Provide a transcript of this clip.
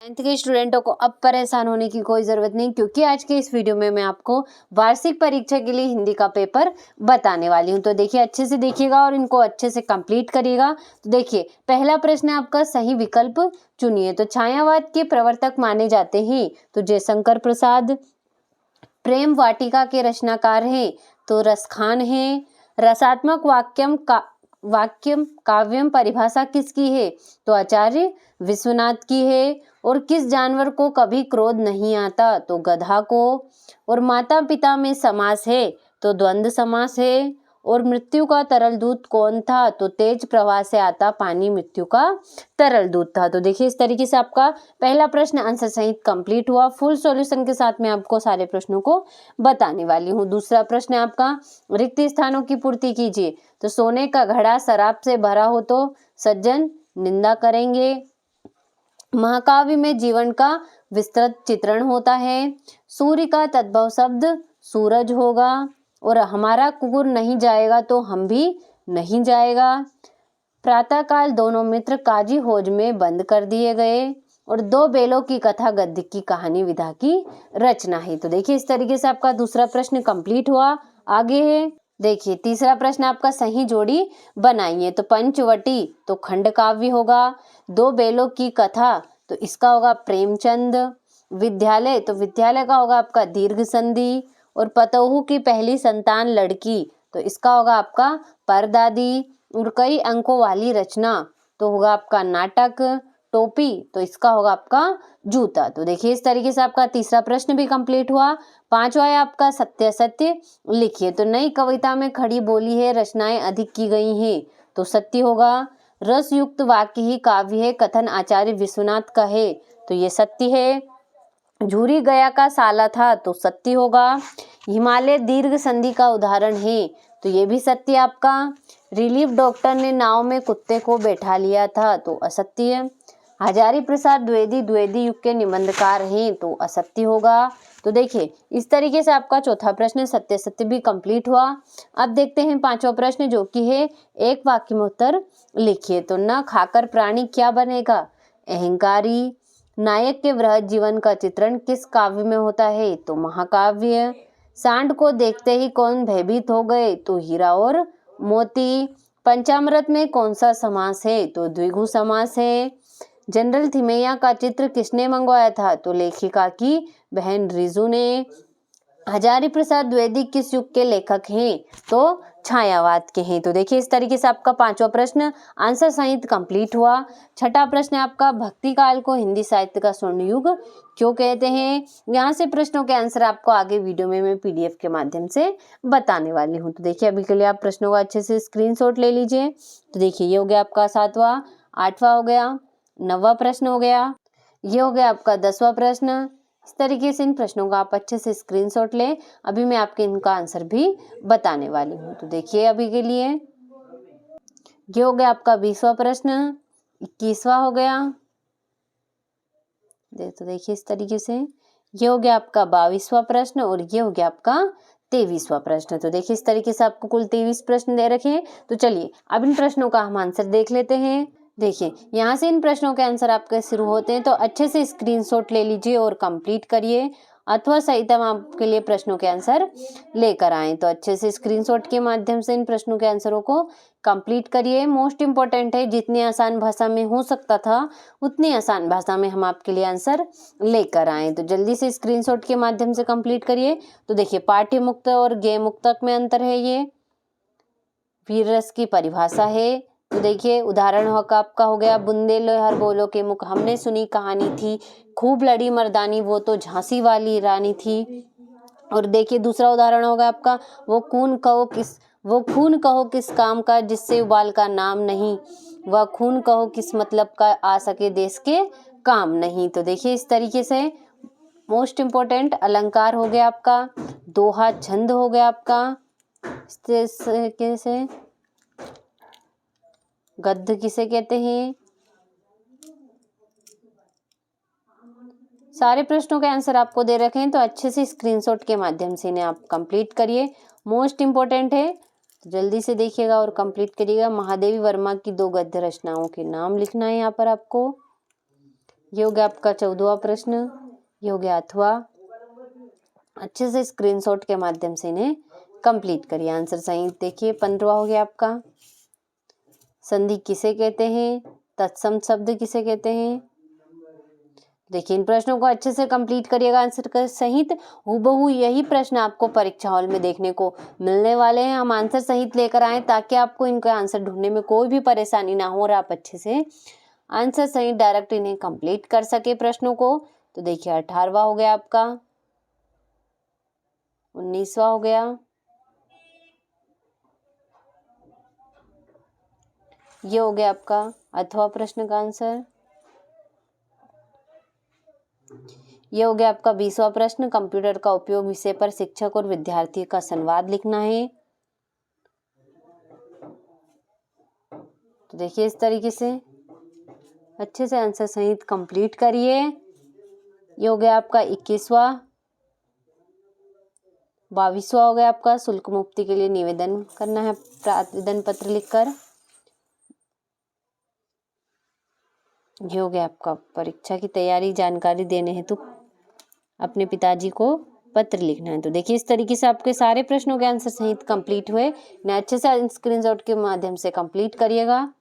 9th के स्टूडेंटों को अब परेशान होने की कोई ज़रूरत नहीं, क्योंकि आज के इस वीडियो में मैं आपको वार्षिक परीक्षा के लिए हिंदी का पेपर बताने वाली हूं। तो देखिए, अच्छे से देखिएगा और इनको अच्छे से कंप्लीट करिएगा। तो देखिए, पहला प्रश्न आपका, सही विकल्प चुनिए। तो छायावाद के प्रवर्तक माने जाते हैं तो जयशंकर प्रसाद। प्रेम वाटिका के रचनाकार हैं तो रसखान हैं। रसात्मक वाक्यम काव्यम परिभाषा किसकी है तो आचार्य विश्वनाथ की है। और किस जानवर को कभी क्रोध नहीं आता तो गधा को। और माता पिता में समास है तो द्वंद्व समास है। और मृत्यु का तरल दूत कौन था तो तेज प्रवाह से आता पानी मृत्यु का तरल दूत था। तो देखिए, इस तरीके से आपका पहला प्रश्न आंसर सहित कंप्लीट हुआ। फुल सॉल्यूशन के साथ मैं आपको सारे प्रश्नों को बताने वाली हूँ। दूसरा प्रश्न है आपका, रिक्त स्थानों की पूर्ति कीजिए। तो सोने का घड़ा शराब से भरा हो तो सज्जन निंदा करेंगे। महाकाव्य में जीवन का विस्तृत चित्रण होता है। सूर्य का तद्भव शब्द सूरज होगा। और हमारा कुकुर नहीं जाएगा तो हम भी नहीं जाएगा। प्रातःकाल दोनों मित्र काजी होज में बंद कर दिए गए। और दो बेलों की कथा गद्य की कहानी विधा की रचना है। तो देखिए, इस तरीके से आपका दूसरा प्रश्न कंप्लीट हुआ। आगे है, देखिए तीसरा प्रश्न आपका, सही जोड़ी बनाइए। तो पंचवटी तो खंड काव्य होगा। दो बेलों की कथा तो इसका होगा प्रेमचंद। विद्यालय तो विद्यालय का होगा आपका दीर्घ संधि। और पतोहू की पहली संतान लड़की तो इसका होगा आपका परदादी। और कई अंकों वाली रचना तो होगा आपका नाटक। टोपी तो इसका होगा आपका जूता। तो देखिए, इस तरीके से आपका तीसरा प्रश्न भी कंप्लीट हुआ। पांचवा है आपका, सत्य सत्य लिखिए। तो नई कविता में खड़ी बोली है, रचनाएं अधिक की गई हैं तो सत्य होगा। रस युक्त वाक्य ही काव्य है, कथन आचार्य विश्वनाथ का है तो ये सत्य है। झूरी गया का साला था तो सत्य होगा। हिमालय दीर्घ संधि का उदाहरण है तो ये भी सत्य आपका। रिलीफ डॉक्टर ने नाव में कुत्ते को बैठा लिया था तो असत्य है। हजारी प्रसाद द्विवेदी युग के निबंधकार हैं तो असत्य होगा। तो देखिए, इस तरीके से आपका चौथा प्रश्न सत्य सत्य भी कंप्लीट हुआ। अब देखते हैं पांचवा प्रश्न, जो कि है एक वाक्य में उत्तर लिखिए। तो न खाकर प्राणी क्या बनेगा अहंकारी। नायक के वृहद जीवन का चित्रण किस काव्य में होता है तो महाकाव्य। सांड को देखते ही कौन भयभीत हो गए तो हीरा और मोती। पंचामृत में कौन सा समास है तो द्विगु समास है। जनरल थिमैया का चित्र किसने मंगवाया था तो लेखिका की बहन रिजू ने। हजारी प्रसाद द्विवेदी किस युग के लेखक हैं तो छायावाद के हैं। तो देखिए, इस तरीके से आपका पांचवा प्रश्न आंसर सहित कंप्लीट हुआ। छठा प्रश्न है आपका, भक्ति काल को हिंदी साहित्य का स्वर्ण युग क्यों कहते हैं। यहाँ से प्रश्नों के आंसर आपको आगे वीडियो में मैं पीडीएफ के माध्यम से बताने वाली हूँ। तो देखिए, अभी के लिए आप प्रश्नों का अच्छे से स्क्रीनशॉट ले लीजिए। तो देखिए, ये हो गया आपका सातवां, आठवां हो गया, नौवां प्रश्न हो गया, ये हो गया आपका 10वां प्रश्न। इस तरीके से इन प्रश्नों का आप अच्छे से स्क्रीनशॉट लें। अभी मैं आपके इनका आंसर भी बताने वाली हूँ। तो देखिए, अभी के लिए ये हो गया आपका 20वां प्रश्न, 21वां हो गया। तो देखिए, इस तरीके से ये हो गया आपका 22वां प्रश्न और ये हो गया आपका 23वां प्रश्न। तो देखिए, इस तरीके से आपको कुल 23 प्रश्न दे रखे हैं। तो चलिए, अब इन प्रश्नों का हम आंसर देख लेते हैं। देखिए, यहाँ से इन प्रश्नों के आंसर आपके शुरू होते हैं, तो अच्छे से स्क्रीनशॉट ले लीजिए और कंप्लीट करिए, अथवा सहित हम आपके लिए प्रश्नों के आंसर लेकर आए। तो अच्छे से स्क्रीनशॉट के माध्यम से इन प्रश्नों के आंसरों को कंप्लीट करिए। मोस्ट इंपॉर्टेंट है, जितनी आसान भाषा में हो सकता था उतनी आसान भाषा में हम आपके लिए आंसर लेकर आए। तो जल्दी से स्क्रीनशॉट के माध्यम से कंप्लीट करिए। तो देखिए, पाठ्य मुक्त और गेय मुक्तक में अंतर है। ये वीर रस की परिभाषा है। तो देखिए, उदाहरण आपका हो गया, बुंदे लोहर बोलो के मुख हमने सुनी कहानी थी, खूब लड़ी मर्दानी वो तो झांसी वाली रानी थी। और देखिए, दूसरा उदाहरण होगा आपका, वो खून कहो किस काम का जिससे उबाल का नाम नहीं, वह खून कहो किस मतलब का आ सके देश के काम नहीं। तो देखिए, इस तरीके से मोस्ट इम्पोर्टेंट अलंकार हो गया आपका, दोहा छंद हो गया आपका, इस तरीके से गद्य किसे कहते हैं। सारे प्रश्नों के आंसर आपको दे रखे हैं, तो अच्छे से स्क्रीनशॉट के माध्यम से इन्हें आप कंप्लीट करिए। मोस्ट इम्पोर्टेंट है, तो जल्दी से देखिएगा और कंप्लीट करिएगा। महादेवी वर्मा की 2 गद्य रचनाओं के नाम लिखना है यहाँ पर आपको। ये हो गया आपका 14वां प्रश्न। ये हो गया अथवा। अच्छे से स्क्रीनशॉट के माध्यम से इन्हें कंप्लीट करिए। आंसर सही देखिए 15वां हो गया आपका। संधि किसे कहते हैं? तत्सम शब्द किसे कहते हैं? देखिए इन प्रश्नों को अच्छे से कंप्लीट करिएगा आंसर के सहित। हूबहू यही प्रश्न आपको परीक्षा हॉल में देखने को मिलने वाले हैं। हम आंसर सहित लेकर आए ताकि आपको इनका आंसर ढूंढने में कोई भी परेशानी ना हो और आप अच्छे से आंसर सहित डायरेक्ट इन्हें कंप्लीट कर सके प्रश्नों को। तो देखिए 18वां हो गया आपका। 19वां हो गया। ये हो गया आपका अथवा प्रश्न का आंसर। ये हो गया आपका 20वां प्रश्न। कंप्यूटर का उपयोग विषय पर शिक्षक और विद्यार्थी का संवाद लिखना है। तो देखिए इस तरीके से अच्छे से आंसर सहित कंप्लीट करिए। ये हो गया आपका 21वां। 22वां हो गया आपका शुल्क मुक्ति के लिए निवेदन करना है आवेदन पत्र लिखकर। ये हो गया आपका परीक्षा की तैयारी जानकारी देने हेतु अपने पिताजी को पत्र लिखना है। तो देखिए इस तरीके से आपके सारे प्रश्नों के आंसर सहित कंप्लीट हुए। इन्हें अच्छे से स्क्रीनशॉट के माध्यम से कंप्लीट करिएगा।